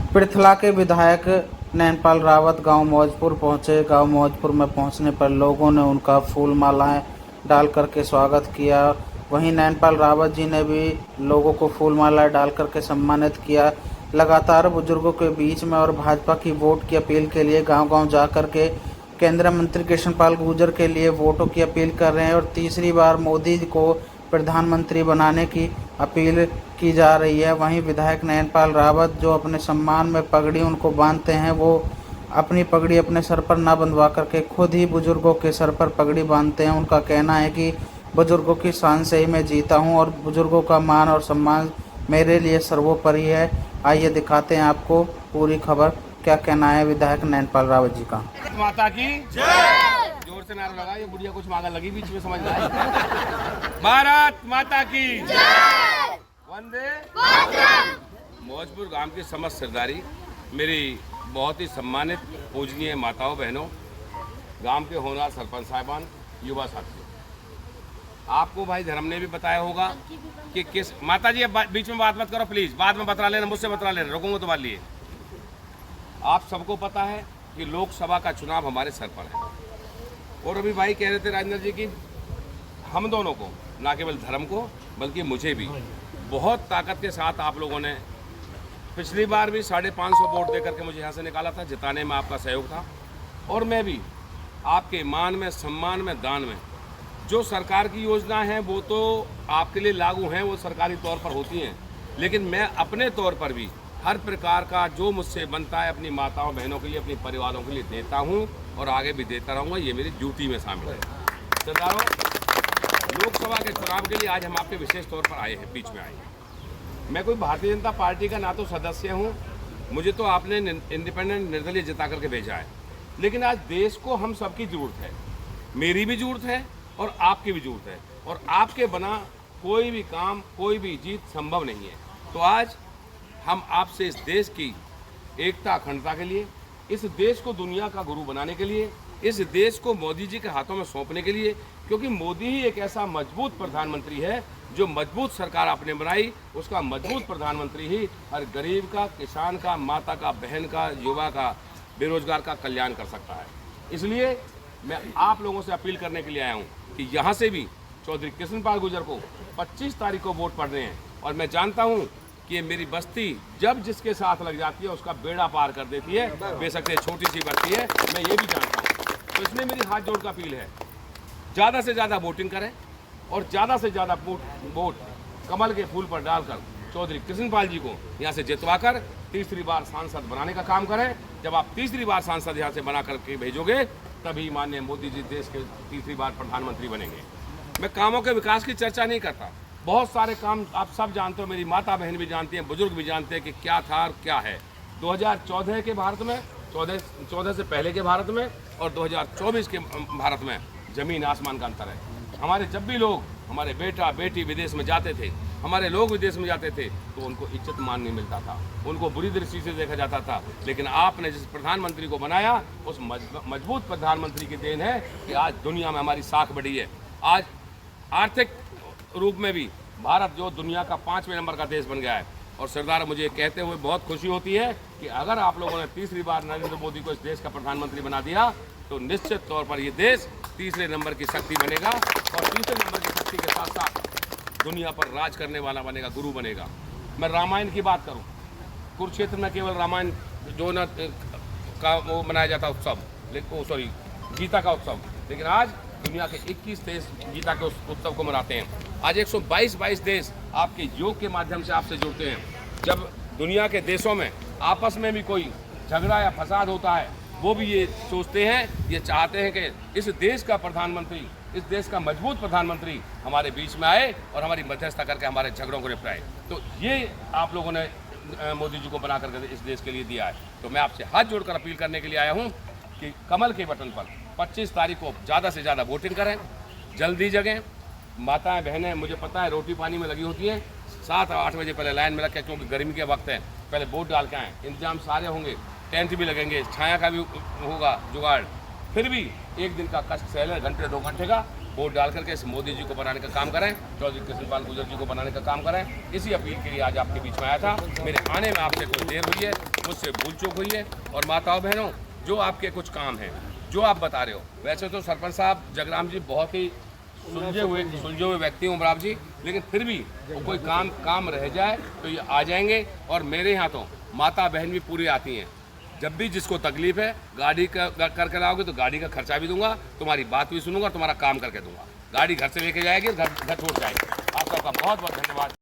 पृथला के विधायक नैनपाल रावत गांव मौजपुर पहुंचे। गांव मौजपुर में पहुंचने पर लोगों ने उनका फूल मालाएं डाल करके स्वागत किया। वहीं नैनपाल रावत जी ने भी लोगों को फूल मालाएं डाल करके सम्मानित किया। लगातार बुजुर्गों के बीच में और भाजपा की वोट की अपील के लिए गांव-गांव जा करके केंद्रीय मंत्री कृष्णपाल गुर्जर के लिए वोटों की अपील कर रहे हैं और तीसरी बार मोदी को प्रधानमंत्री बनाने की अपील की जा रही है। वहीं विधायक नैनपाल रावत जो अपने सम्मान में पगड़ी उनको बांधते हैं, वो अपनी पगड़ी अपने सर पर ना बंधवा करके खुद ही बुजुर्गों के सर पर पगड़ी बांधते हैं। उनका कहना है कि बुजुर्गों की शान से ही मैं जीता हूं और बुजुर्गों का मान और सम्मान मेरे लिए सर्वोपरि है। आइए दिखाते हैं आपको पूरी खबर। क्या कहना है विधायक नैनपाल रावत जी का। माता की जय। जोर से नारा लगा, ये बुढ़िया कुछ मांगा लगी बीच में, समझ में भारत माता की जय। वंदे मातरम। मौजपुर गांव की समस्त सरदारी, मेरी बहुत ही सम्मानित पूजनीय माताओं बहनों, गांव के होनहार सरपंच साहिबान, युवा साथियों, आपको भाई धर्म ने भी बताया होगा कि किस माता जी, अब बीच में बात मत करो प्लीज, बाद में बतला लेना, मुझसे बतला लेना, रुकूंगा तुम्हारे लिए। आप सबको पता है कि लोकसभा का चुनाव हमारे सर पर है और अभी भाई कह रहे थे राजेंद्र जी की हम दोनों को, ना केवल धर्म को बल्कि मुझे भी बहुत ताकत के साथ आप लोगों ने पिछली बार भी 550 वोट देकर के मुझे यहाँ से निकाला था, जिताने में आपका सहयोग था। और मैं भी आपके मान में, सम्मान में, दान में, जो सरकार की योजना है वो तो आपके लिए लागू हैं, वो सरकारी तौर पर होती हैं, लेकिन मैं अपने तौर पर भी हर प्रकार का जो मुझसे बनता है अपनी माताओं बहनों के लिए, अपने परिवारों के लिए देता हूं और आगे भी देता रहूंगा। ये मेरी ड्यूटी में शामिल है। सरदारों, लोकसभा के चुनाव के लिए आज हम आपके विशेष तौर पर आए हैं, बीच में आए हैं। मैं कोई भारतीय जनता पार्टी का ना तो सदस्य हूँ, मुझे तो आपने इंडिपेंडेंट निर्दलीय जिता करके भेजा है, लेकिन आज देश को हम सबकी जरूरत है, मेरी भी जरूरत है और आपकी भी जरूरत है, और आपके बिना कोई भी काम, कोई भी जीत संभव नहीं है। तो आज हम आपसे इस देश की एकता अखंडता के लिए, इस देश को दुनिया का गुरु बनाने के लिए, इस देश को मोदी जी के हाथों में सौंपने के लिए, क्योंकि मोदी ही एक ऐसा मजबूत प्रधानमंत्री है, जो मजबूत सरकार आपने बनाई, उसका मजबूत प्रधानमंत्री ही हर गरीब का, किसान का, माता का, बहन का, युवा का, बेरोजगार का कल्याण कर सकता है। इसलिए मैं आप लोगों से अपील करने के लिए आया हूँ कि यहाँ से भी चौधरी कृष्णपाल गुर्जर को 25 तारीख को वोट पड़ने हैं, और मैं जानता हूँ कि ये मेरी बस्ती जब जिसके साथ लग जाती है उसका बेड़ा पार कर देती है, बेशक से छोटी सी बस्ती है, मैं ये भी जानता हूँ। तो इसलिए मेरी हाथ जोड़ का अपील है, ज़्यादा से ज़्यादा वोटिंग करें और ज़्यादा से ज़्यादा वोट कमल के फूल पर डालकर चौधरी कृष्णपाल जी को यहाँ से जितवाकर तीसरी बार सांसद बनाने का काम करें। जब आप तीसरी बार सांसद यहाँ से बना करके भेजोगे, तभी माननीय मोदी जी देश के तीसरी बार प्रधानमंत्री बनेंगे। मैं कामों के विकास की चर्चा नहीं करता, बहुत सारे काम आप सब जानते हो, मेरी माता बहन भी जानती हैं, बुजुर्ग भी जानते हैं कि क्या था और क्या है। 2014 के भारत में, 14 से पहले के भारत में और 2024 के भारत में जमीन आसमान का अंतर है। हमारे जब भी लोग, हमारे बेटा बेटी विदेश में जाते थे, हमारे लोग विदेश में जाते थे, तो उनको इज्जत मान नहीं मिलता था, उनको बुरी दृष्टि से देखा जाता था। लेकिन आपने जिस प्रधानमंत्री को बनाया, उस मजबूत प्रधानमंत्री की देन है कि आज दुनिया में हमारी साख बढ़ी है। आज आर्थिक रूप में भी भारत जो दुनिया का 5वें नंबर का देश बन गया है। और सरदार, मुझे कहते हुए बहुत खुशी होती है कि अगर आप लोगों ने तीसरी बार नरेंद्र मोदी को इस देश का प्रधानमंत्री बना दिया, तो निश्चित तौर पर ये देश तीसरे नंबर की शक्ति बनेगा, और तीसरे नंबर की शक्ति के साथ साथ दुनिया पर राज करने वाला बनेगा, गुरु बनेगा। मैं रामायण की बात करूँ, कुरुक्षेत्र में केवल रामायण जो न का वो मनाया जाता उत्सव, सॉरी गीता का उत्सव, लेकिन आज दुनिया के 21 देश गीता के उत्सव को मनाते हैं। आज 122 देश आपके योग के माध्यम से आपसे जुड़ते हैं। जब दुनिया के देशों में आपस में भी कोई झगड़ा या फसाद होता है, वो भी ये सोचते हैं, ये चाहते हैं कि इस देश का प्रधानमंत्री, इस देश का मजबूत प्रधानमंत्री हमारे बीच में आए और हमारी मध्यस्थता करके हमारे झगड़ों को निपटाए। तो ये आप लोगों ने मोदी जी को बना करके इस देश के लिए दिया है। तो मैं आपसे हाथ जोड़कर अपील करने के लिए आया हूँ कि कमल के बटन पर 25 तारीख को ज़्यादा से ज़्यादा वोटिंग करें, जल्दी जगें। माताएं बहनें, मुझे पता है रोटी पानी में लगी होती हैं, 7 और 8 बजे पहले लाइन में लग के, क्योंकि गर्मी के वक्त है, पहले वोट डाल के आएँ। इंतजाम सारे होंगे, टेंट भी लगेंगे, छाया का भी होगा जुगाड़। फिर भी एक दिन का कष्ट सह लें, घंटे 2 घंटे का, वोट डाल करके इस मोदी जी को बनाने का काम करें, चौधरी कृष्णपाल गुर्जर जी को बनाने का काम करें। इसी अपील के लिए आज आपके बीच में आया था। मेरे आने में आपसे कोई देर हुई है, मुझसे भूल चूक हुई है। और माताओं बहनों, जो आपके कुछ काम हैं, जो आप बता रहे हो, वैसे तो सरपंच साहब जगराम जी बहुत ही सुलझे हुए व्यक्ति हूँ उमराव जी, लेकिन फिर भी कोई काम रह जाए तो ये आ जाएंगे। और मेरे यहाँ तो माता बहन भी पूरी आती हैं। जब भी जिसको तकलीफ है, गाड़ी करके लाओगे तो गाड़ी का खर्चा भी दूंगा, तुम्हारी बात भी सुनूंगा, तुम्हारा काम करके दूंगा। गाड़ी घर से लेके जाएगी, घर छोड़ जाएगी। आप सबका बहुत बहुत धन्यवाद।